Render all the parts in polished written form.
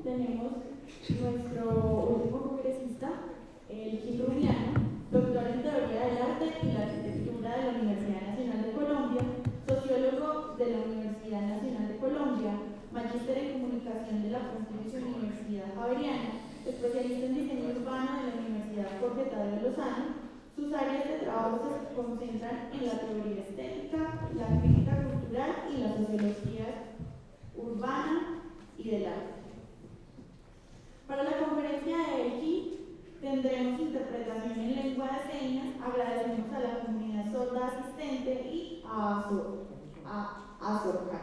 tenemos nuestro último congresista, el Quito Juliano, doctor en Teoría del Arte y la Arquitectura de la Universidad Nacional de Colombia, sociólogo de la Universidad Nacional de Colombia, magíster en Comunicación de la Pontificia Universidad Javeriana, especialista en diseño urbano de la Universidad Jorge Tadeo Lozano. Sus áreas de trabajo se concentran en la teoría estética, la crítica cultural y la sociología urbana y del arte. Para la conferencia de EQI tendremos interpretación en lengua de señas. Agradecemos a la comunidad sorda asistente y a Azorca.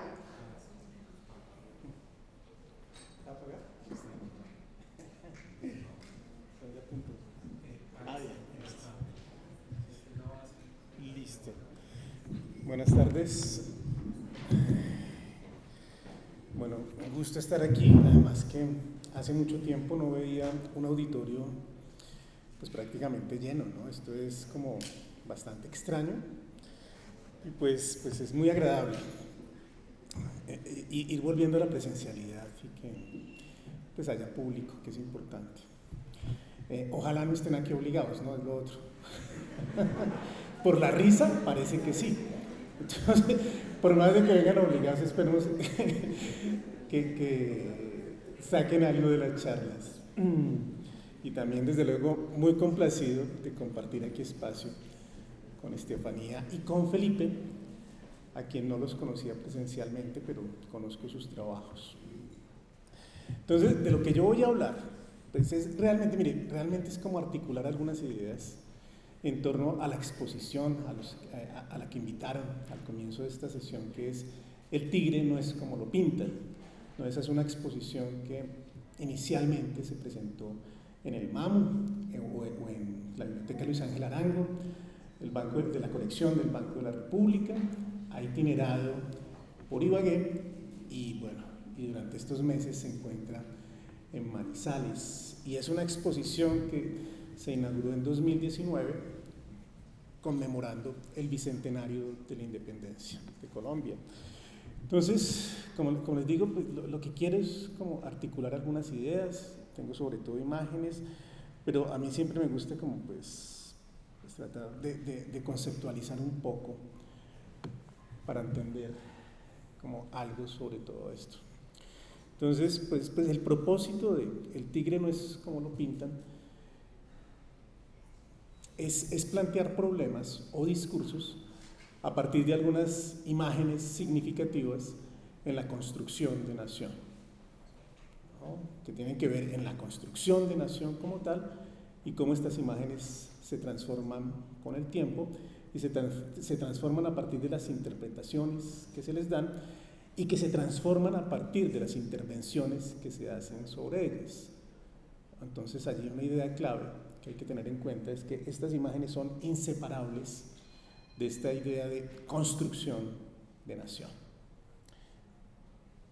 Listo. Buenas tardes. Bueno, un gusto estar aquí, además que hace mucho tiempo no veía un auditorio pues prácticamente lleno, ¿no? Esto es como bastante extraño y pues es muy agradable ir volviendo a la presencialidad y que pues haya público, que es importante. Ojalá no estén aquí obligados, ¿no? Es lo otro. Por la risa parece que sí. Entonces, por más de que vengan obligados, esperemos que saquen algo de las charlas. Y también, desde luego, muy complacido de compartir aquí espacio con Estefanía y con Felipe, a quien no los conocía presencialmente, pero conozco sus trabajos. Entonces, de lo que yo voy a hablar, pues es realmente, mire, realmente es como articular algunas ideas en torno a la exposición a la que invitaron al comienzo de esta sesión, que es El tigre no es como lo pintan. ¿No? Esa es una exposición que inicialmente se presentó en el MAMU o en la Biblioteca Luis Ángel Arango, el banco de la colección del Banco de la República, ha itinerado por Ibagué y bueno, y durante estos meses se encuentra en Manizales. Y es una exposición que se inauguró en 2019 conmemorando el bicentenario de la independencia de Colombia. Entonces, como les digo, pues lo que quiero es como articular algunas ideas, tengo sobre todo imágenes, pero a mí siempre me gusta como pues tratar de conceptualizar un poco para entender como algo sobre todo esto. Entonces, pues el propósito de El tigre no es como lo pintan, es plantear problemas o discursos a partir de algunas imágenes significativas en la construcción de nación, ¿no? Que tienen que ver en la construcción de nación como tal y cómo estas imágenes se transforman con el tiempo y se transforman a partir de las interpretaciones que se les dan y que se transforman a partir de las intervenciones que se hacen sobre ellas. Entonces, allí una idea clave que hay que tener en cuenta es que estas imágenes son inseparables de esta idea de construcción de nación.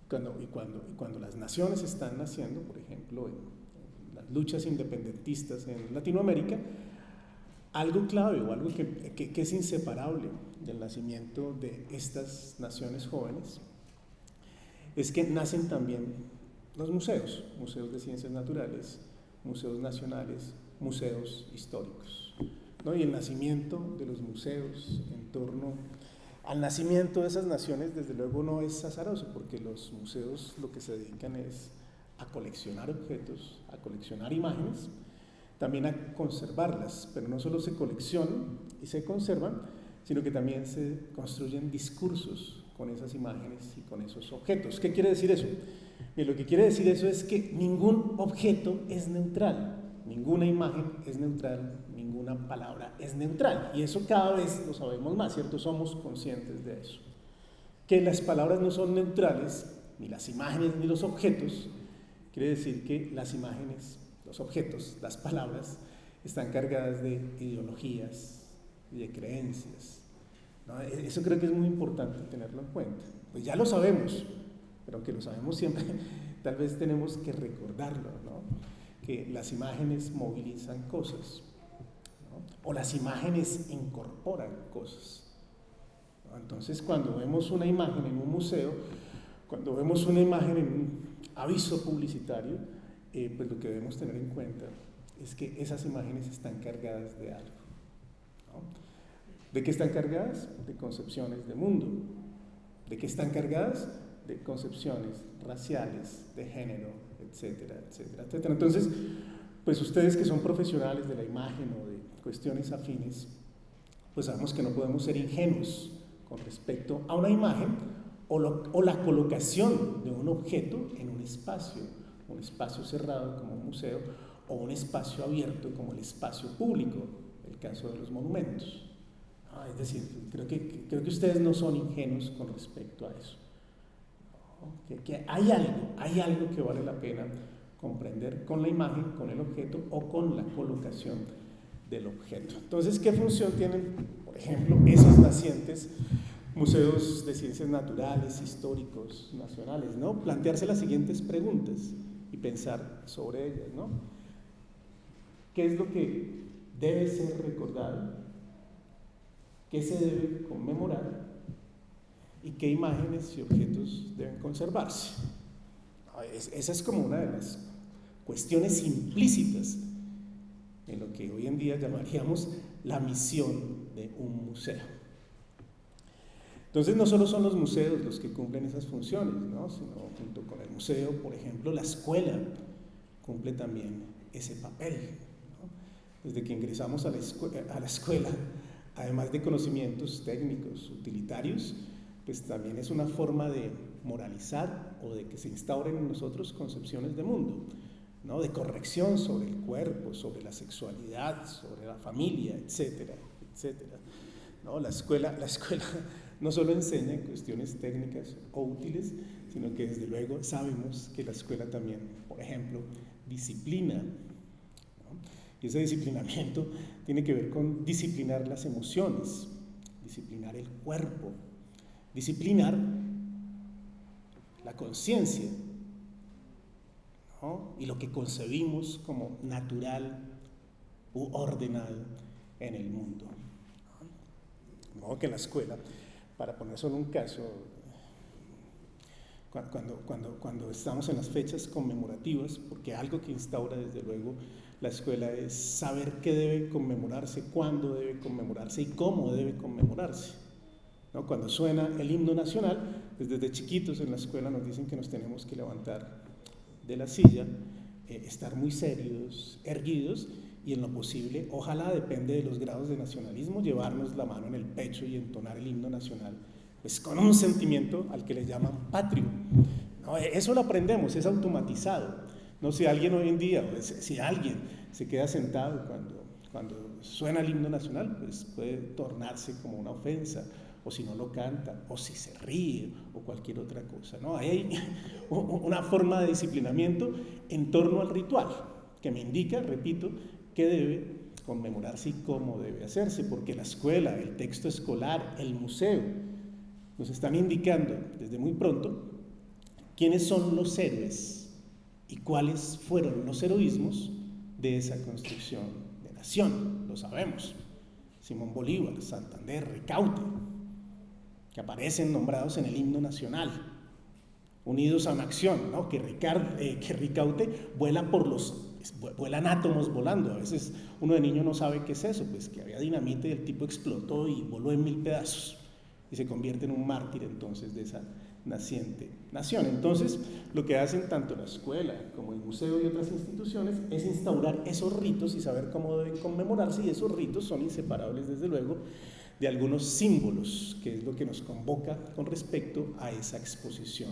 Cuando las naciones están naciendo, por ejemplo, en las luchas independentistas en Latinoamérica, algo clave o algo que es inseparable del nacimiento de estas naciones jóvenes es que nacen también los museos de ciencias naturales, museos nacionales, museos históricos, ¿no? Y el nacimiento de los museos en torno al nacimiento de esas naciones, desde luego, no es azaroso, porque los museos lo que se dedican es a coleccionar objetos, a coleccionar imágenes, también a conservarlas, pero no solo se coleccionan y se conservan, sino que también se construyen discursos con esas imágenes y con esos objetos. ¿Qué quiere decir eso? Y lo que quiere decir eso es que ningún objeto es neutral, ninguna imagen es neutral, ninguna palabra es neutral, y eso cada vez lo sabemos más, ¿cierto? Somos conscientes de eso. Que las palabras no son neutrales, ni las imágenes ni los objetos, quiere decir que las imágenes, los objetos, las palabras, están cargadas de ideologías y de creencias, ¿no? Eso creo que es muy importante tenerlo en cuenta. Pues ya lo sabemos, pero aunque lo sabemos siempre, tal vez tenemos que recordarlo, ¿no? Que las imágenes movilizan cosas, ¿no? O las imágenes incorporan cosas, ¿no? Entonces, cuando vemos una imagen en un museo, cuando vemos una imagen aviso publicitario, pues lo que debemos tener en cuenta es que esas imágenes están cargadas de algo, ¿no? ¿De qué están cargadas? De concepciones de mundo. ¿De qué están cargadas? De concepciones raciales, de género, etcétera, etcétera, etcétera. Entonces, pues ustedes que son profesionales de la imagen o de cuestiones afines, pues sabemos que no podemos ser ingenuos con respecto a una imagen o la colocación de un objeto en un espacio cerrado como un museo o un espacio abierto como el espacio público, el caso de los monumentos. Es decir, creo que ustedes no son ingenuos con respecto a eso. Que hay algo que vale la pena comprender con la imagen, con el objeto o con la colocación del objeto. Entonces, ¿qué función tienen, por ejemplo, esos nacientes museos de ciencias naturales, históricos, nacionales, ¿no? Plantearse las siguientes preguntas y pensar sobre ellas, ¿no? ¿Qué es lo que debe ser recordado? ¿Qué se debe conmemorar? ¿Y qué imágenes y objetos deben conservarse? Esa es como una de las cuestiones implícitas en lo que hoy en día llamaríamos la misión de un museo. Entonces no solo son los museos los que cumplen esas funciones, ¿no? Sino junto con el museo, por ejemplo, la escuela cumple también ese papel, ¿no? Desde que ingresamos a la escuela, además de conocimientos técnicos, utilitarios, pues también es una forma de moralizar o de que se instauren en nosotros concepciones de mundo, ¿no? De corrección sobre el cuerpo, sobre la sexualidad, sobre la familia, etcétera, etcétera, ¿no? La escuela no solo enseña cuestiones técnicas o útiles, sino que desde luego sabemos que la escuela también, por ejemplo, disciplina, ¿no? Y ese disciplinamiento tiene que ver con disciplinar las emociones, disciplinar el cuerpo, disciplinar la conciencia, ¿no? Y lo que concebimos como natural u ordenado en el mundo. De modo que en la escuela, para poner solo un caso, cuando estamos en las fechas conmemorativas, porque algo que instaura desde luego la escuela es saber qué debe conmemorarse, cuándo debe conmemorarse y cómo debe conmemorarse, ¿no? Cuando suena el himno nacional, pues desde chiquitos en la escuela nos dicen que nos tenemos que levantar de la silla, estar muy serios, erguidos, y en lo posible, ojalá, depende de los grados de nacionalismo, llevarnos la mano en el pecho y entonar el himno nacional, pues con un sentimiento al que le llaman patrio, ¿no? Eso lo aprendemos, es automatizado. No sé, alguien hoy en día, si alguien se queda sentado cuando suena el himno nacional, pues puede tornarse como una ofensa, o si no lo canta, o si se ríe, o cualquier otra cosa, ¿no? Hay una forma de disciplinamiento en torno al ritual, que me indica, repito, qué debe conmemorarse y cómo debe hacerse, porque la escuela, el texto escolar, el museo, nos están indicando desde muy pronto quiénes son los héroes y cuáles fueron los heroísmos de esa construcción de nación. Lo sabemos: Simón Bolívar, Santander, Ricaute, que aparecen nombrados en el himno nacional, unidos a una acción, ¿no? Que Ricaute vuelan átomos volando. A veces uno de niño no sabe qué es eso, pues que había dinamita y el tipo explotó y voló en 1000 pedazos y se convierte en un mártir entonces de esa naciente nación. Entonces, lo que hacen tanto la escuela como el museo y otras instituciones es instaurar esos ritos y saber cómo deben conmemorarse, y esos ritos son inseparables, desde luego, de algunos símbolos, que es lo que nos convoca con respecto a esa exposición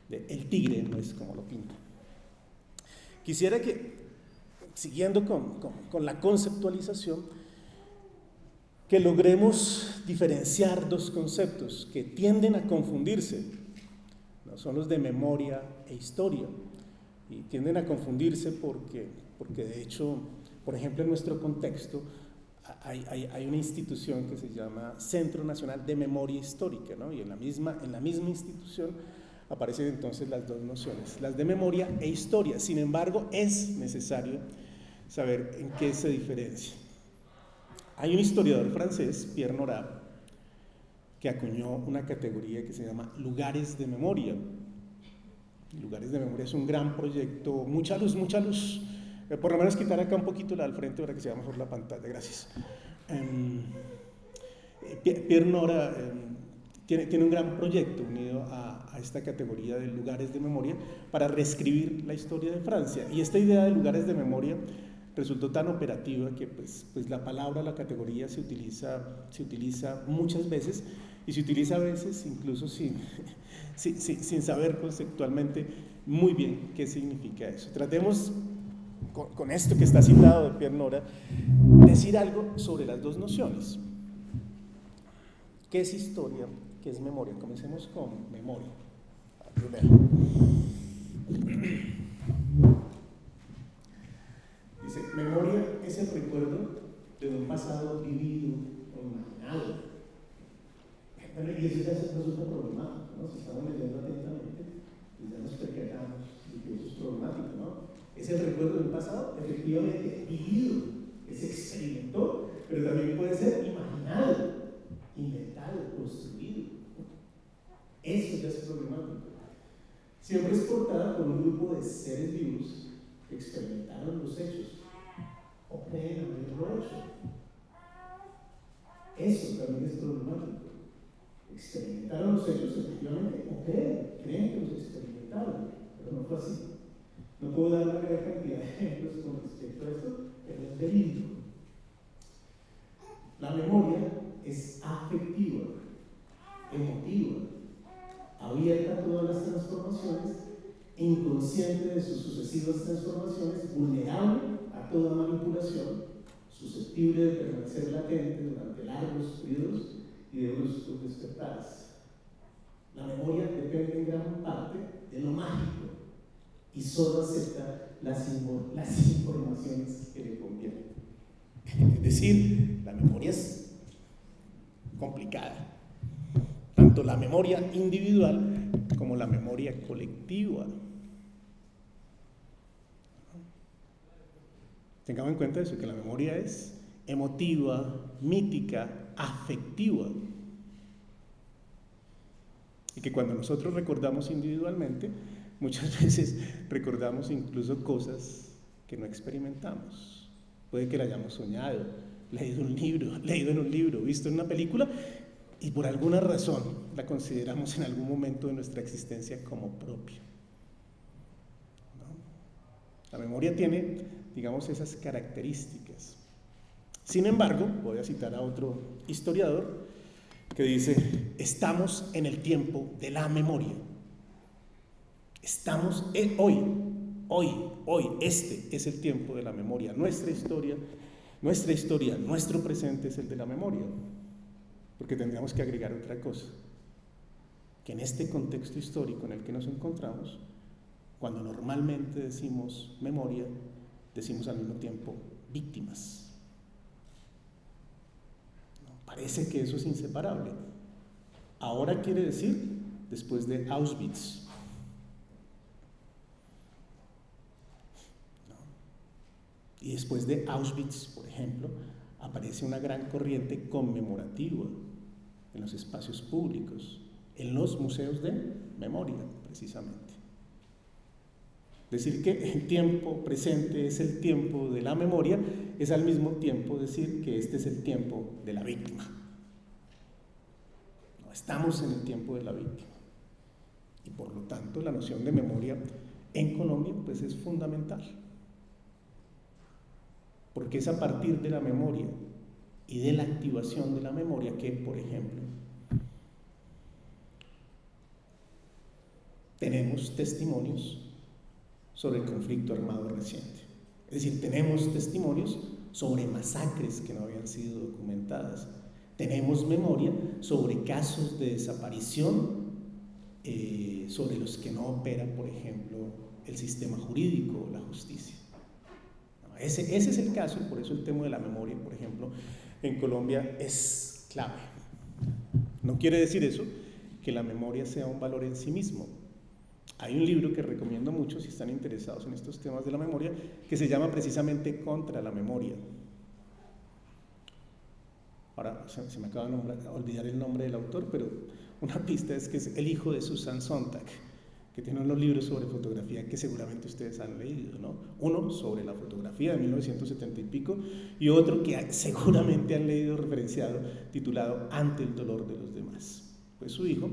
de El tigre no es como lo pinta. Quisiera que, siguiendo con la conceptualización, que logremos diferenciar dos conceptos que tienden a confundirse, ¿no? Son los de memoria e historia, y tienden a confundirse porque de hecho, por ejemplo, en nuestro contexto hay una institución que se llama Centro Nacional de Memoria Histórica, ¿no? Y en la misma institución aparecen entonces las dos nociones, las de memoria e historia. Sin embargo, es necesario saber en qué se diferencia. Hay un historiador francés, Pierre Nora, que acuñó una categoría que se llama lugares de memoria. Lugares de Memoria es un gran proyecto, mucha luz, mucha luz. Por lo menos quitar acá un poquito la del frente para que se vea mejor la pantalla, gracias. Pierre Nora tiene un gran proyecto unido a esta categoría de lugares de memoria para reescribir la historia de Francia. Y esta idea de lugares de memoria resultó tan operativa que pues la palabra, la categoría se utiliza muchas veces, y se utiliza a veces incluso sin saber conceptualmente muy bien qué significa eso. Tratemos con esto que está citado de Pierre Nora decir algo sobre las dos nociones. ¿Qué es historia? ¿Qué es memoria? Comencemos con memoria. Dice, memoria es el recuerdo de un pasado vivido o imaginado. Bueno, y eso ya se resulta problemático, ¿no? Si estamos leyendo atentamente, pues ya nos percatamos de que eso es problemático, ¿no? Es el recuerdo de un pasado efectivamente vivido, que se experimentó, pero también puede ser imaginado, inventado, construido. Eso ya es problemático. Siempre es portada por un grupo de seres vivos que experimentaron los hechos o creen haberlo hecho. Eso también es problemático. Experimentaron los hechos efectivamente o creen que los experimentaron, pero no fue así. No puedo dar una gran cantidad de ejemplos con respecto a esto, pero es verídico. La memoria es afectiva, emotiva, abierta a todas las transformaciones, inconsciente de sus sucesivas transformaciones, vulnerable a toda manipulación, susceptible de permanecer latente durante largos periodos y de bruscos despertares. La memoria depende en gran parte de lo mágico y solo acepta las informaciones que le convienen. Es decir, la memoria es complicada. Tanto la memoria individual como la memoria colectiva. Tengamos en cuenta eso, que la memoria es emotiva, mítica, afectiva. Y que cuando nosotros recordamos individualmente, muchas veces recordamos incluso cosas que no experimentamos. Puede que la hayamos soñado, leído en un libro, visto en una película, y por alguna razón la consideramos en algún momento de nuestra existencia como propia. ¿No? La memoria tiene, digamos, esas características. Sin embargo, voy a citar a otro historiador que dice, estamos en el tiempo de la memoria. Estamos hoy, este es el tiempo de la memoria. Nuestra historia, nuestro presente es el de la memoria. Porque tendríamos que agregar otra cosa, que en este contexto histórico en el que nos encontramos, cuando normalmente decimos memoria, decimos al mismo tiempo víctimas. ¿No? Parece que eso es inseparable. Ahora quiere decir después de Auschwitz. ¿No? Y después de Auschwitz, por ejemplo, aparece una gran corriente conmemorativa en los espacios públicos, en los museos de memoria, precisamente. Decir que el tiempo presente es el tiempo de la memoria es al mismo tiempo decir que este es el tiempo de la víctima. No estamos en el tiempo de la víctima. Y por lo tanto la noción de memoria en Colombia pues es fundamental. Porque es a partir de la memoria y de la activación de la memoria que, por ejemplo, tenemos testimonios sobre el conflicto armado reciente. Es decir, tenemos testimonios sobre masacres que no habían sido documentadas. Tenemos memoria sobre casos de desaparición sobre los que no opera, por ejemplo, el sistema jurídico o la justicia. Ese es el caso, y por eso el tema de la memoria, por ejemplo, en Colombia es clave. No quiere decir eso que la memoria sea un valor en sí mismo. Hay un libro que recomiendo mucho si están interesados en estos temas de la memoria, que se llama precisamente Contra la Memoria. Ahora se me acaba de olvidar el nombre del autor, pero una pista es que es el hijo de Susan Sontag, que tiene unos libros sobre fotografía que seguramente ustedes han leído, ¿no? Uno sobre la fotografía de 1970 y pico, y otro que seguramente han leído referenciado, titulado Ante el dolor de los demás. Pues su hijo,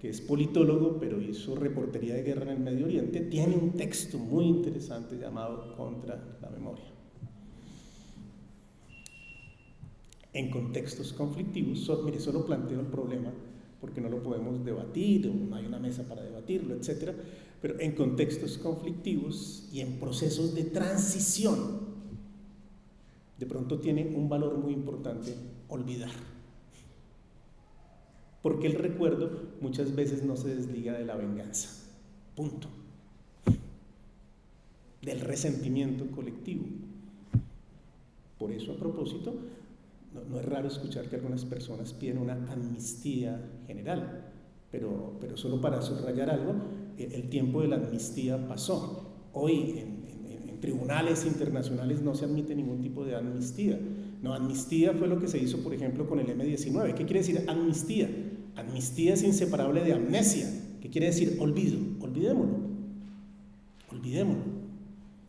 que es politólogo, pero hizo reportería de guerra en el Medio Oriente, tiene un texto muy interesante llamado Contra la memoria. En contextos conflictivos, mire, solo planteo el problema porque no lo podemos debatir, o no hay una mesa para debatirlo, etc. Pero en contextos conflictivos y en procesos de transición, de pronto tiene un valor muy importante olvidar. Porque el recuerdo muchas veces no se desliga de la venganza, punto. Del resentimiento colectivo. Por eso, a propósito, no es raro escuchar que algunas personas piden una amnistía general, pero solo para subrayar algo, el tiempo de la amnistía pasó. Hoy en tribunales internacionales no se admite ningún tipo de amnistía. No, amnistía fue lo que se hizo, por ejemplo, con el M-19. ¿Qué quiere decir amnistía? Amnistía es inseparable de amnesia. ¿Qué quiere decir olvido? Olvidémoslo.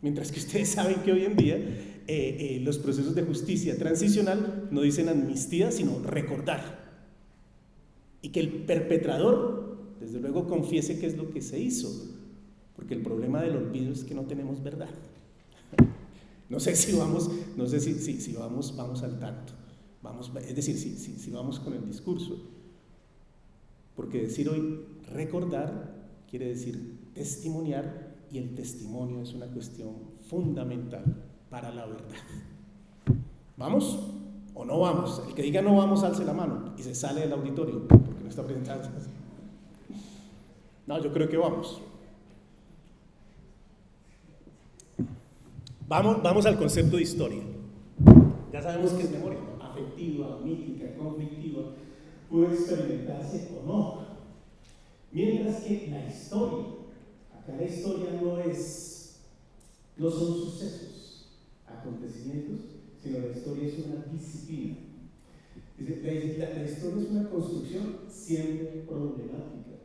Mientras que ustedes saben que hoy en día los procesos de justicia transicional no dicen amnistía, sino recordar. Y que el perpetrador, desde luego, confiese qué es lo que se hizo, porque el problema del olvido es que no tenemos verdad. No sé si vamos al tanto, es decir, si vamos con el discurso, porque decir hoy recordar quiere decir testimoniar, y el testimonio es una cuestión fundamental para la verdad. ¿Vamos o no vamos? El que diga no vamos, alce la mano y se sale del auditorio porque no está presentado. No, yo creo que vamos. Vamos al concepto de historia. Ya sabemos que es memoria, afectiva, mítica, conflictiva, puede experimentarse o no. Mientras que la historia, acá la historia no son sucesos, acontecimientos, sino la historia es una disciplina. Dice, la historia es una construcción siempre problemática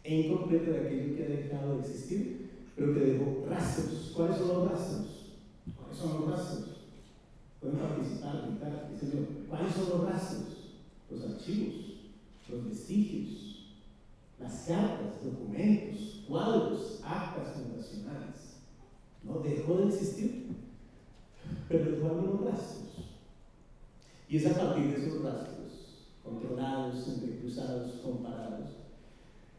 e incompleta de aquello que ha dejado de existir, pero que dejó rastros. ¿Cuáles son los rastros? Pueden participar, gritar, qué sé yo. ¿Cuáles son los rastros? Los archivos, los vestigios, las cartas, documentos, cuadros, actas fundacionales. ¿No? Dejó de existir, pero dejó algunos rastros. Y es a partir de esos rastros, controlados, entrecruzados, comparados,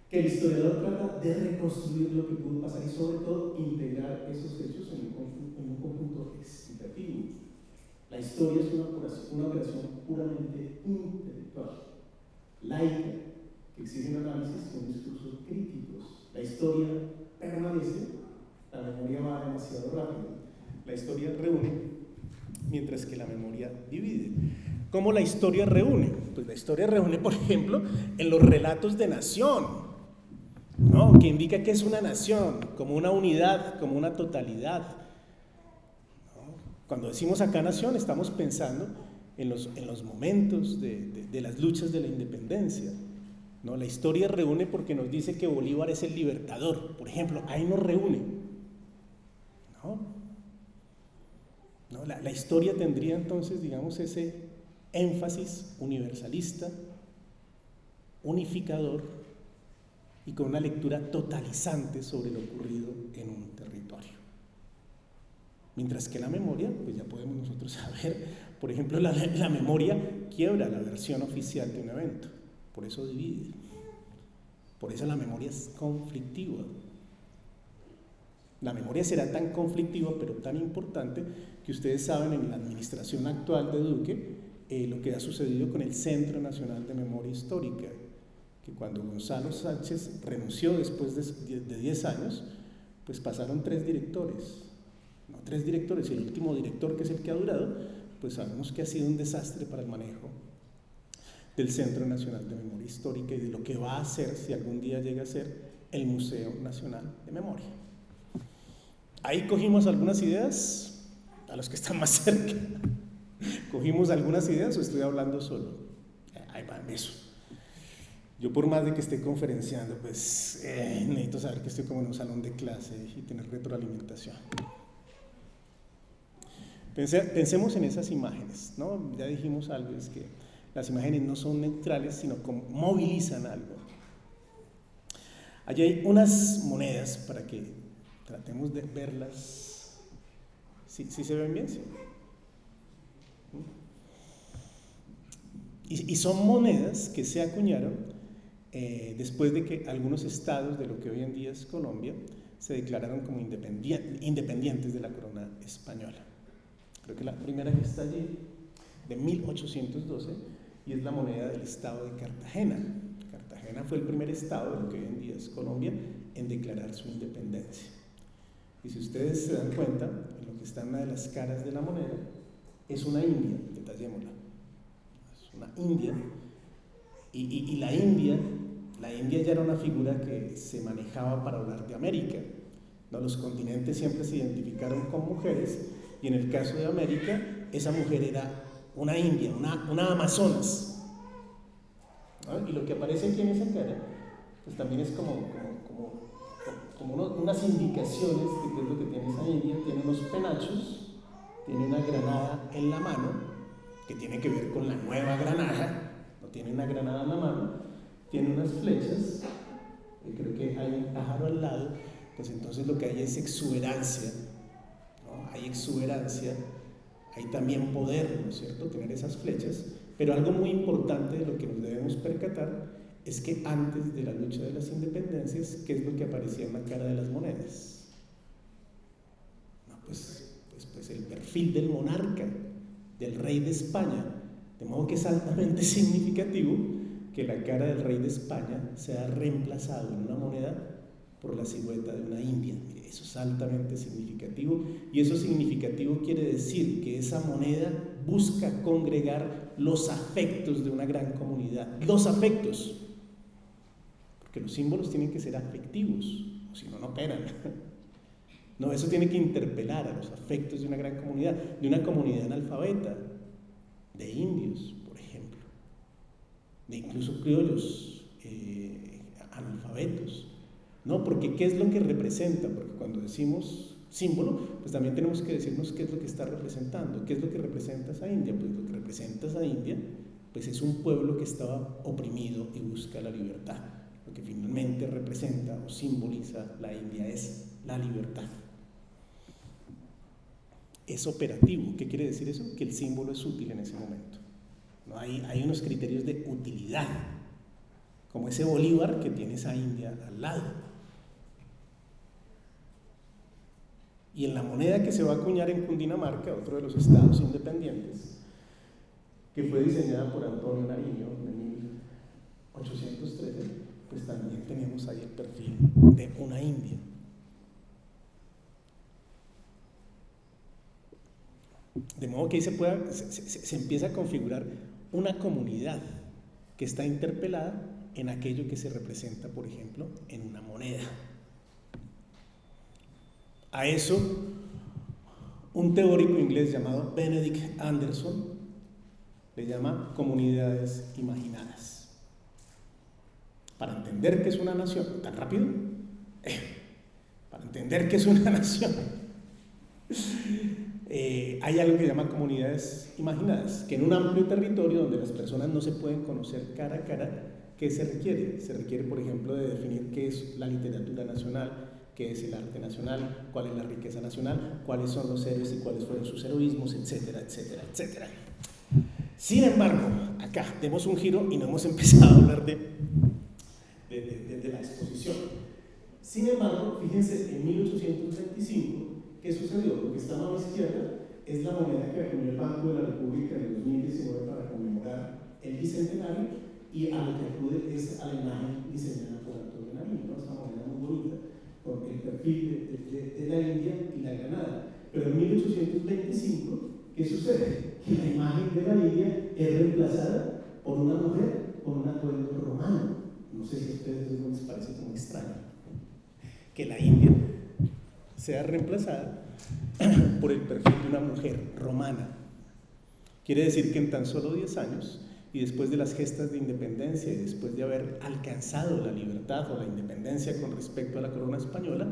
que el historiador trata de reconstruir lo que pudo pasar y sobre todo integrar esos hechos en un conjunto explicativo. La historia es una operación puramente intelectual, laica, que exige un análisis y un discurso críticos. La historia permanece, la memoria va demasiado rápido. La historia reúne, mientras que la memoria divide. ¿Cómo la historia reúne? Pues la historia reúne, por ejemplo, en los relatos de nación, ¿no? Que indica que es una nación, como una unidad, como una totalidad, ¿no? Cuando decimos acá nación, estamos pensando en los momentos de las luchas de la independencia, ¿no? La historia reúne porque nos dice que Bolívar es el libertador, por ejemplo, ahí nos reúne, ¿no? La historia tendría entonces, digamos, ese énfasis universalista, unificador y con una lectura totalizante sobre lo ocurrido en un territorio. Mientras que la memoria, pues ya podemos nosotros saber, por ejemplo, la memoria quiebra la versión oficial de un evento, por eso divide, por eso la memoria es conflictiva. La memoria será tan conflictiva, pero tan importante, que ustedes saben en la administración actual de Duque lo que ha sucedido con el Centro Nacional de Memoria Histórica, que cuando Gonzalo Sánchez renunció después de 10 años, pues pasaron 3 directores, y el último director, que es el que ha durado, pues sabemos que ha sido un desastre para el manejo del Centro Nacional de Memoria Histórica y de lo que va a ser, si algún día llega a ser, el Museo Nacional de Memoria. Ahí cogimos algunas ideas, a los que están más cerca. ¿Cogimos algunas ideas o estoy hablando solo? Ahí va, eso. Yo por más de que esté conferenciando, pues necesito saber que estoy como en un salón de clase y tener retroalimentación. Pensemos en esas imágenes, ¿no? Ya dijimos algo, es que las imágenes no son neutrales, sino como movilizan algo. Allí hay unas monedas para que tratemos de verlas. ¿Sí se ven bien? Sí. Y son monedas que se acuñaron después de que algunos estados de lo que hoy en día es Colombia se declararon como independientes de la corona española. Creo que la primera que está allí, de 1812, y es la moneda del estado de Cartagena. Cartagena fue el primer estado de lo que hoy en día es Colombia en declarar su independencia. Y si ustedes se dan cuenta, en lo que está en una de las caras de la moneda, es una india, detallémosla. Es una india, y la india ya era una figura que se manejaba para hablar de América, ¿no? Los continentes siempre se identificaron con mujeres, y en el caso de América, esa mujer era una india, una amazonas, ¿no? Y lo que aparece aquí en esa cara, pues también es como unas indicaciones de qué es lo que tiene esa india. Tiene unos penachos, tiene una granada en la mano, que tiene que ver con la nueva granada, no tiene una granada en la mano, tiene unas flechas, y creo que hay un pájaro al lado, pues entonces lo que hay es exuberancia, ¿no? Hay exuberancia, hay también poder, ¿no es cierto?, tener esas flechas, pero algo muy importante de lo que nos debemos percatar es que antes de la lucha de las independencias, ¿qué es lo que aparecía en la cara de las monedas? No, pues el perfil del monarca, del rey de España, de modo que es altamente significativo que la cara del rey de España sea reemplazado en una moneda por la silueta de una india. Mire, eso es altamente significativo, y eso significativo quiere decir que esa moneda busca congregar los afectos de una gran comunidad, los afectos, porque los símbolos tienen que ser afectivos, o si no, no operan. No, eso tiene que interpelar a los afectos de una gran comunidad, de una comunidad analfabeta, de indios, por ejemplo, de incluso criollos analfabetos. No, porque ¿qué es lo que representa? Porque cuando decimos símbolo, pues también tenemos que decirnos qué es lo que está representando. ¿Qué es lo que representa esa India? Pues lo que representa esa India, pues es un pueblo que estaba oprimido y busca la libertad. Lo que finalmente representa o simboliza la India es la libertad. Es operativo. ¿Qué quiere decir eso? Que el símbolo es útil en ese momento. ¿No? Hay unos criterios de utilidad, como ese Bolívar que tiene esa India al lado. Y en la moneda que se va a acuñar en Cundinamarca, otro de los estados independientes, que fue diseñada por Antonio Nariño en 1813, pues también tenemos ahí el perfil de una india. De modo que ahí se empieza a configurar una comunidad que está interpelada en aquello que se representa, por ejemplo, en una moneda. A eso, un teórico inglés llamado Benedict Anderson le llama comunidades imaginadas. Para entender qué es una nación, ¿tan rápido? Para entender qué es una nación, hay algo que se llama comunidades imaginadas, que en un amplio territorio donde las personas no se pueden conocer cara a cara, ¿qué se requiere? Se requiere, por ejemplo, de definir qué es la literatura nacional, qué es el arte nacional, cuál es la riqueza nacional, cuáles son los héroes y cuáles fueron sus heroísmos, etcétera, etcétera, etcétera. Sin embargo, acá demos un giro y no hemos empezado a hablar de la exposición. Sin embargo, fíjense, en 1825, ¿qué sucedió? Lo que está a mano izquierda es la moneda que acuñó el Banco de la República en el 2019 para conmemorar el bicentenario, y a lo que acude es a la imagen diseñada por Antonio Nariño, ¿no? Esa moneda muy bonita, con el perfil de la India y la granada. Pero en 1825, ¿qué sucede? Que la imagen de la India es reemplazada por una mujer con un atuendo romano. No sé si a ustedes no les parece como extraño que la India sea reemplazada por el perfil de una mujer romana. Quiere decir que en tan solo 10 años y después de las gestas de independencia y después de haber alcanzado la libertad o la independencia con respecto a la corona española,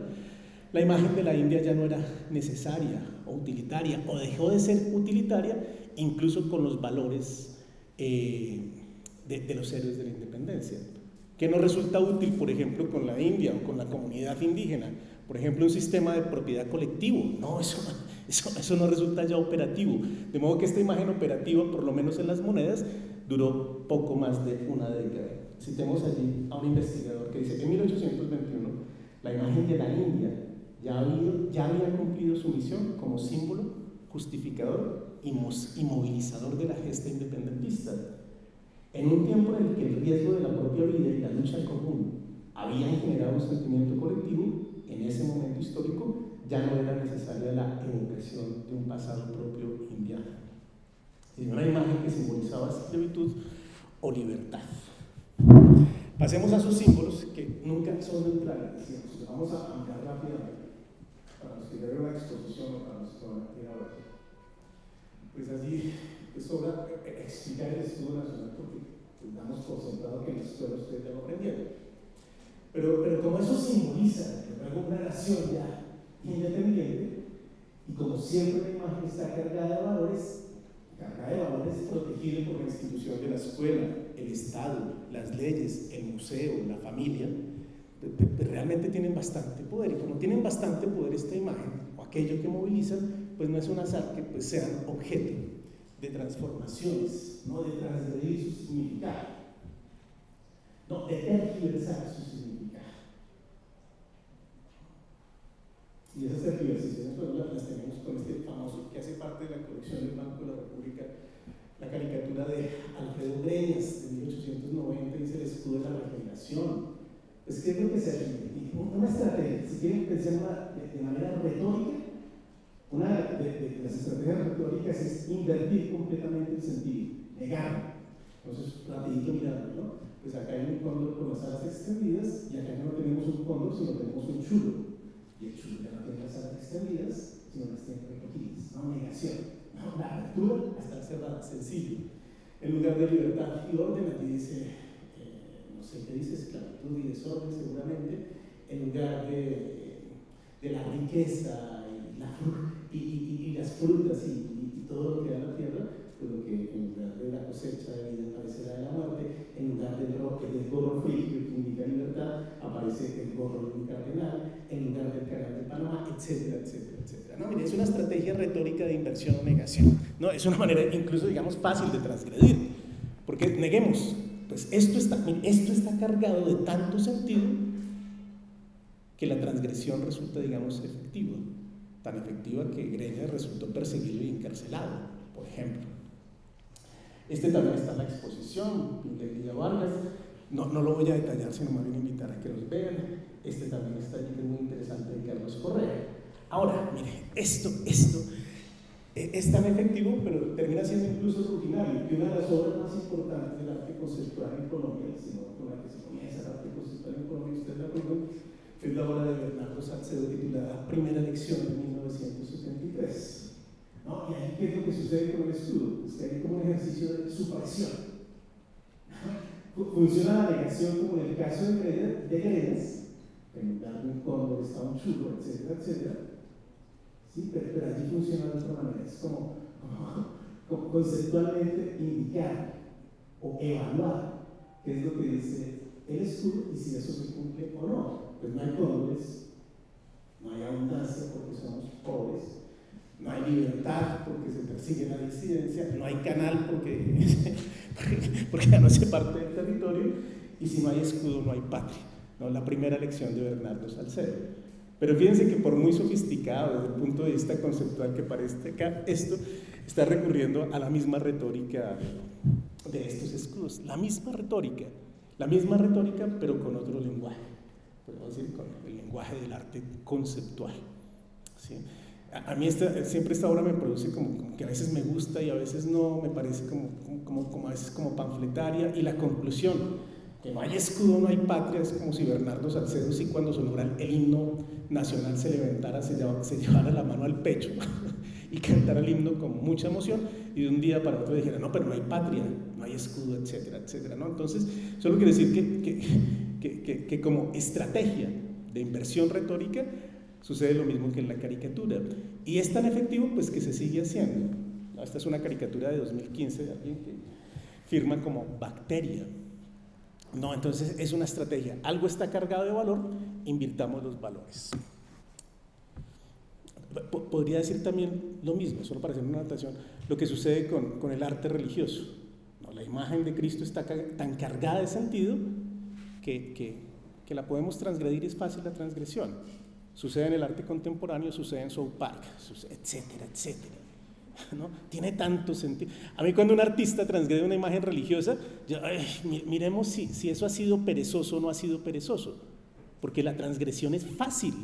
la imagen de la India ya no era necesaria o utilitaria, o dejó de ser utilitaria incluso con los valores de los héroes de la independencia, que no resulta útil, por ejemplo, con la India o con la comunidad indígena. Por ejemplo, un sistema de propiedad colectivo, no, eso no resulta ya operativo, de modo que esta imagen operativa, por lo menos en las monedas, duró poco más de una década. Citemos allí a un investigador que dice que en 1821 la imagen de la India ya había cumplido su misión como símbolo justificador y movilizador de la gesta independentista. En un tiempo en el que el riesgo de la propia vida y la lucha común habían generado un sentimiento colectivo, en ese momento histórico ya no era necesaria la evocación de un pasado propio indiano, sino una imagen que simbolizaba esclavitud o libertad. Pasemos a sus símbolos, que nunca son neutrales. Vamos a ampliar rápidamente para los que ya vieron la exposición o para los que van a ir a ver. Pues allí sobra explicar el escudo nacional, porque pues, damos por sentado que en la escuela ustedes ya lo aprendieron. Pero como eso simboliza una nación ya independiente, y como siempre la imagen está cargada de valores protegidos por la institución de la escuela, el Estado, las leyes, el museo, la familia, realmente tienen bastante poder. Y como tienen bastante poder esta imagen, o aquello que movilizan, pues no es un azar que pues, sean objeto de transformaciones, no de transgredir su significado, no de tergiversar su significado. Y esas tergiversaciones pues, las tenemos con este famoso, que hace parte de la colección del Banco de la República, la caricatura de Alfredo Breñas de 1890, dice el escudo de la regeneración. Pues, ¿qué es lo que se hace? Una estrategia, si quieren pensar de manera retórica, una de las estrategias retóricas es invertir completamente el sentido, negarlo. Entonces, rapidito mirando, ¿no? Pues acá hay un cóndor con las alas extendidas, y acá no tenemos un cóndor, sino tenemos un chulo. Y el chulo ya no tiene las alas extendidas, sino las tiene recogidas, ¿no? Negación, ¿no? La apertura hasta cerrada, sencillo. En lugar de libertad y orden, aquí dice, no sé qué dice, esclavitud y desorden seguramente, en lugar de la riqueza y las frutas y todo lo que da la tierra, pues lo que en lugar de la cosecha de vida aparecerá de la muerte, en lugar del gorro frigio que indica libertad, aparece el gorro de un cardenal, en lugar del canal de Panamá, etcétera, etcétera, etcétera. No, mire, es una estrategia retórica de inversión o negación. No, es una manera incluso, digamos, fácil de transgredir, porque neguemos, pues esto está cargado de tanto sentido que la transgresión resulta, digamos, efectiva. Tan efectiva que Greña resultó perseguido y encarcelado, por ejemplo. Este también está en la exposición, de Villa Vargas. No lo voy a detallar, sino más bien invitar a que los vean. Este también está allí, que es muy interesante, de Carlos Correa. Ahora, mire, esto es tan efectivo, pero termina siendo incluso rutinario, que una de las obras más importantes del arte conceptual en Colombia, sino con la que se comienza el arte conceptual en Colombia, ustedes la conocen, es la obra de Bernardo Salcedo titulada Primera Lección de 1963. ¿No? Y ahí, ¿qué es lo que sucede con el escudo? Pues que hay como un ejercicio de supresión. Funciona la negación como en el caso de Greñas, que en lugar de un cóndor está un chulo, etcétera, etcétera. ¿Sí? Pero allí funciona de otra manera. Es como conceptualmente indicar o evaluar qué es lo que dice el escudo y si eso se cumple o no. Pues no hay cóndores, no hay abundancia porque somos pobres, no hay libertad porque se persigue la disidencia, no hay canal porque ya no se parte del territorio, y si no hay escudo no hay patria, ¿no? La primera lección de Bernardo Salcedo. Pero fíjense que por muy sofisticado desde el punto de vista conceptual que parece acá, esto está recurriendo a la misma retórica de estos escudos, la misma retórica, pero con otro lenguaje. Podemos decir, con el lenguaje del arte conceptual. ¿Sí? A mí siempre esta obra me produce como que a veces me gusta y a veces no, me parece como a veces como panfletaria, y la conclusión, que no hay escudo, no hay patria, es como si Bernardo Salcedo, sí, cuando sonara el himno nacional se levantara, se llevara la mano al pecho y cantara el himno con mucha emoción, y de un día para otro dijera, no, pero no hay patria, no hay escudo, etcétera, etcétera, ¿no? Entonces, solo quiere decir que como estrategia de inversión retórica sucede lo mismo que en la caricatura. Y es tan efectivo pues que se sigue haciendo. Esta es una caricatura de 2015 de alguien que firma como Bacteria. No, entonces es una estrategia. Algo está cargado de valor, invirtamos los valores. Podría decir también lo mismo, solo para hacer una anotación, lo que sucede con el arte religioso. ¿No? La imagen de Cristo está tan cargada de sentido que la podemos transgredir y es fácil la transgresión. Sucede en el arte contemporáneo, sucede en South Park, etcétera, etcétera. ¿No? Tiene tanto sentido. A mí cuando un artista transgrede una imagen religiosa, miremos si eso ha sido perezoso o no ha sido perezoso, porque la transgresión es fácil.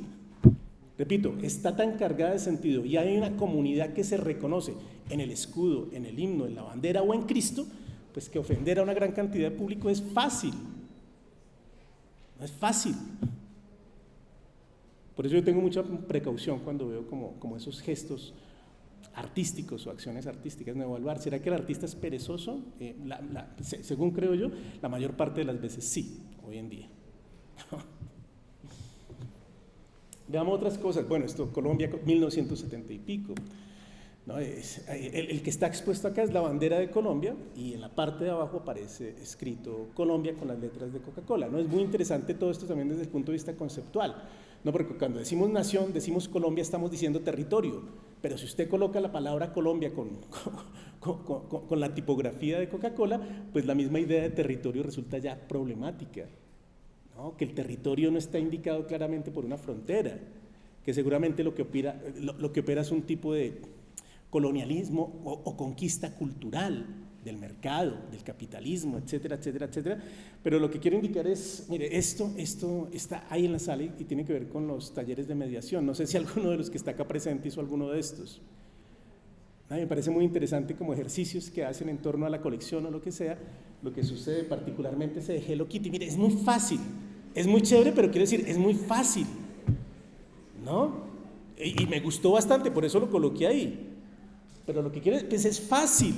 Repito, está tan cargada de sentido y hay una comunidad que se reconoce en el escudo, en el himno, en la bandera o en Cristo, pues que ofender a una gran cantidad de público es fácil. No es fácil. Por eso yo tengo mucha precaución cuando veo como esos gestos artísticos o acciones artísticas, no evaluar, ¿será que el artista es perezoso? Según creo yo, la mayor parte de las veces sí, hoy en día. Veamos otras cosas. Bueno, esto, Colombia, 1970 y pico. ¿No? El que está expuesto acá es la bandera de Colombia y en la parte de abajo aparece escrito Colombia con las letras de Coca-Cola, ¿no? Es muy interesante todo esto también desde el punto de vista conceptual, ¿no? Porque cuando decimos nación, decimos Colombia, estamos diciendo territorio, pero si usted coloca la palabra Colombia con la tipografía de Coca-Cola, pues la misma idea de territorio resulta ya problemática, ¿no? Que el territorio no está indicado claramente por una frontera, que seguramente lo que opera es un tipo de colonialismo o conquista cultural del mercado, del capitalismo, etcétera, etcétera, etcétera. Pero lo que quiero indicar es, mire, esto está ahí en la sala y tiene que ver con los talleres de mediación. No sé si alguno de los que está acá presente hizo alguno de estos. A mí me parece muy interesante como ejercicios que hacen en torno a la colección o lo que sea, lo que sucede particularmente ese de Hello Kitty. Mire, es muy fácil, es muy chévere, pero quiero decir, es muy fácil, ¿no? Y me gustó bastante, por eso lo coloqué ahí. Pero lo que quiero decir, pues es fácil.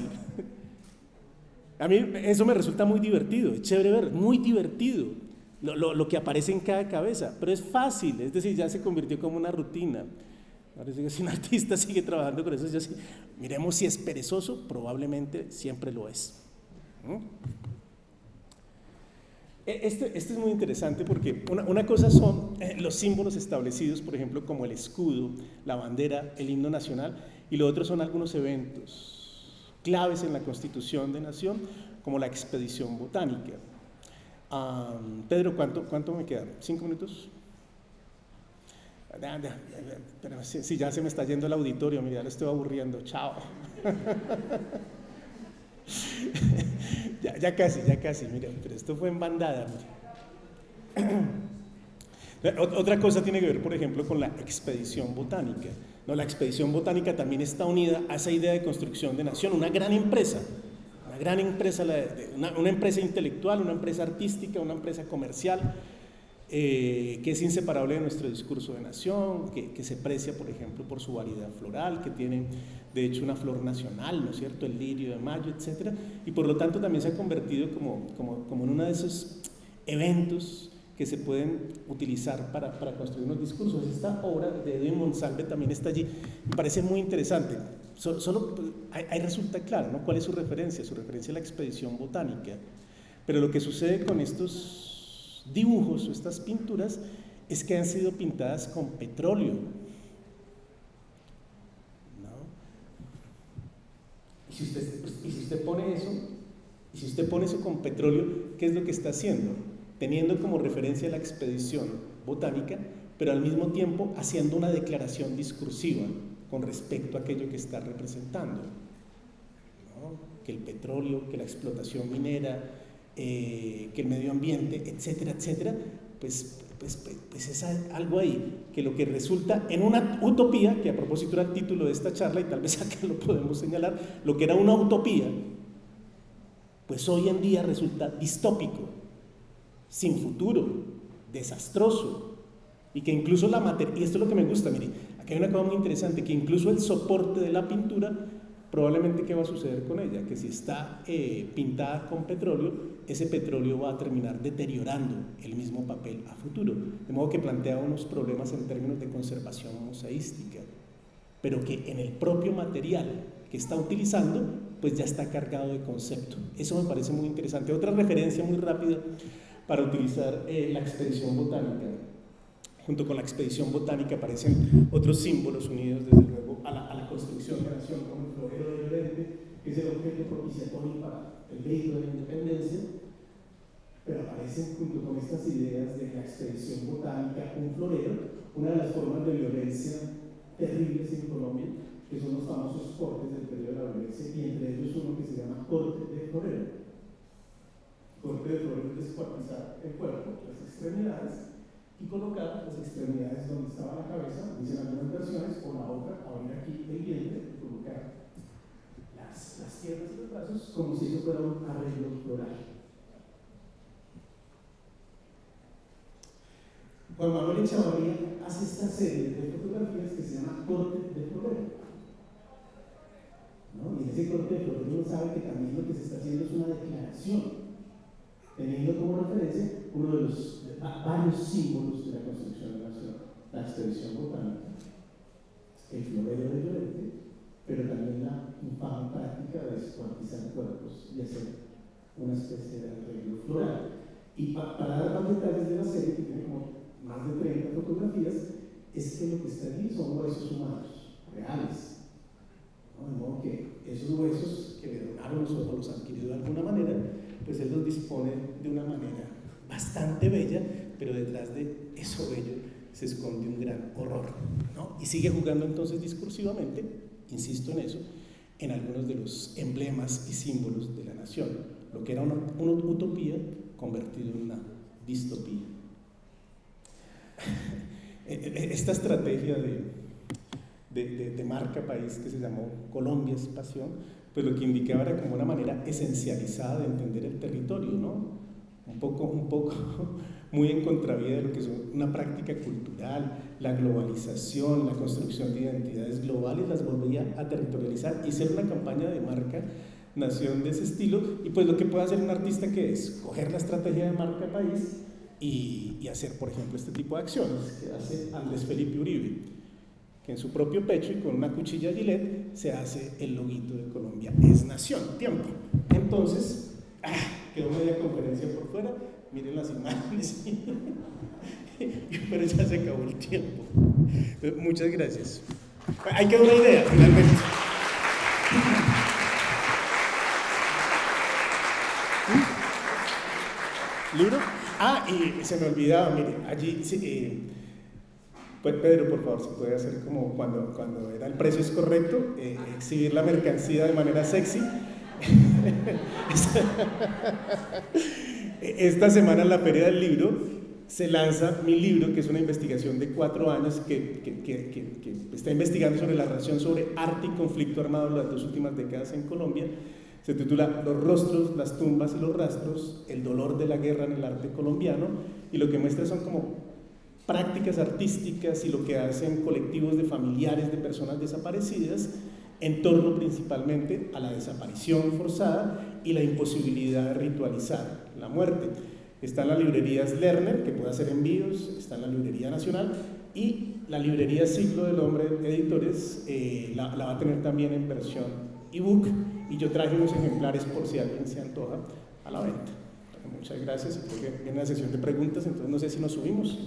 A mí eso me resulta muy divertido, es chévere ver, muy divertido lo que aparece en cada cabeza, pero es fácil, es decir, ya se convirtió como una rutina. Ahora si un artista sigue trabajando con eso, miremos si es perezoso, probablemente siempre lo es. Este es muy interesante porque una cosa son los símbolos establecidos, por ejemplo, como el escudo, la bandera, el himno nacional, y lo otro son algunos eventos claves en la Constitución de Nación, como la expedición botánica. Pedro, ¿cuánto me queda? ¿5 minutos? Pero si ya se me está yendo el auditorio, mira, lo estoy aburriendo, chao. ya casi, mira, pero esto fue en bandada. Otra cosa tiene que ver, por ejemplo, con la expedición botánica. No, la expedición botánica también está unida a esa idea de construcción de nación, una gran empresa, una empresa intelectual, una empresa artística, una empresa comercial, que es inseparable de nuestro discurso de nación, que se precia, por ejemplo, por su variedad floral, que tiene, de hecho, una flor nacional, ¿no es cierto?, el lirio de mayo, etcétera, y por lo tanto también se ha convertido como en uno de esos eventos que se pueden utilizar para construir unos discursos. Esta obra de Edwin Monsalve también está allí, me parece muy interesante. Solo ahí resulta claro, ¿no?, cuál es su referencia a la expedición botánica, pero lo que sucede con estos dibujos o estas pinturas es que han sido pintadas con petróleo, ¿no? Y si usted pone eso con petróleo, ¿qué es lo que está haciendo? Teniendo como referencia la expedición botánica, pero al mismo tiempo haciendo una declaración discursiva con respecto a aquello que está representando, ¿no? Que el petróleo, que la explotación minera, que el medio ambiente, etcétera, etcétera, pues es algo ahí que lo que resulta en una utopía, que a propósito era el título de esta charla y tal vez acá lo podemos señalar, lo que era una utopía, pues hoy en día resulta distópico, sin futuro, desastroso, y que incluso y esto es lo que me gusta, mire, aquí hay una cosa muy interesante, que incluso el soporte de la pintura probablemente ¿qué va a suceder con ella? Que si está pintada con petróleo, ese petróleo va a terminar deteriorando el mismo papel a futuro, de modo que plantea unos problemas en términos de conservación museística, pero que en el propio material que está utilizando, pues ya está cargado de concepto. Eso me parece muy interesante. Otra referencia muy rápida para utilizar la expedición botánica. Junto con la expedición botánica aparecen otros símbolos unidos, desde luego, a la construcción de la nación, como el florero de Llorente, que es el objeto propiciatorio para el grito de la independencia, pero aparecen junto con estas ideas de la expedición botánica un florero, una de las formas de violencia terribles en Colombia, que son los famosos cortes del periodo de la violencia, y entre ellos uno que se llama corte de florero. Corte de florero es descuartizar el cuerpo, las extremidades, y colocar las extremidades donde estaba la cabeza, dicen algunas versiones, o la otra, abrir aquí el vientre, y colocar las piernas y los brazos como si eso fuera un arreglo floral. Juan Manuel Echavarría hace esta serie de fotografías que se llama Corte de Florero, ¿no? Y en ese corte de florero uno sabe que también lo que se está haciendo es una declaración, teniendo como referencia uno de los varios símbolos de la construcción de la nación, la expedición botánica, el florero de Llorente, pero también la infame práctica de descuartizar cuerpos y hacer una especie de arreglo floral. Y para dar más detalles de la serie, que tiene como más de 30 fotografías, es que lo que está allí son huesos humanos, reales, ¿no? De modo que esos huesos que le donaron o los adquirió de alguna manera, pues él los dispone de una manera bastante bella, pero detrás de eso bello se esconde un gran horror, ¿no? Y sigue jugando entonces discursivamente, insisto en eso, en algunos de los emblemas y símbolos de la nación, lo que era una utopía convertido en una distopía. Esta estrategia de marca país que se llamó Colombia es Pasión, pues lo que indicaba era como una manera esencializada de entender el territorio, ¿no? Un poco muy en contravía de lo que es una práctica cultural, la globalización, la construcción de identidades globales, las volvía a territorializar y hacer una campaña de marca nación de ese estilo. Y pues lo que puede hacer un artista, que es coger la estrategia de marca país y hacer, por ejemplo, este tipo de acciones que hace Andrés Felipe Uribe, que en su propio pecho y con una cuchilla Gillette se hace el loguito de Colombia es nación, tiempo. Entonces, quedó media conferencia por fuera, miren las imágenes, pero ya se acabó el tiempo. Muchas gracias. Ahí quedó una idea, finalmente. ¿Libro? Y se me olvidaba, mire, allí, pues Pedro, por favor, se puede hacer como cuando era el precio es correcto, exhibir la mercancía de manera sexy. Esta semana en la Feria del Libro se lanza mi libro, que es una investigación de 4 años que está investigando sobre la relación sobre arte y conflicto armado en las 2 últimas décadas en Colombia. Se titula Los rostros, las tumbas y los rastros, el dolor de la guerra en el arte colombiano, y lo que muestra son como prácticas artísticas y lo que hacen colectivos de familiares de personas desaparecidas en torno principalmente a la desaparición forzada y la imposibilidad de ritualizar la muerte. Está en las librerías Lerner, que puede hacer envíos, está en la Librería Nacional, y la librería Siglo del Hombre Editores la va a tener también en versión ebook, y yo traje unos ejemplares por si alguien se antoja a la venta. Muchas gracias, creo que viene la sesión de preguntas, entonces no sé si nos subimos.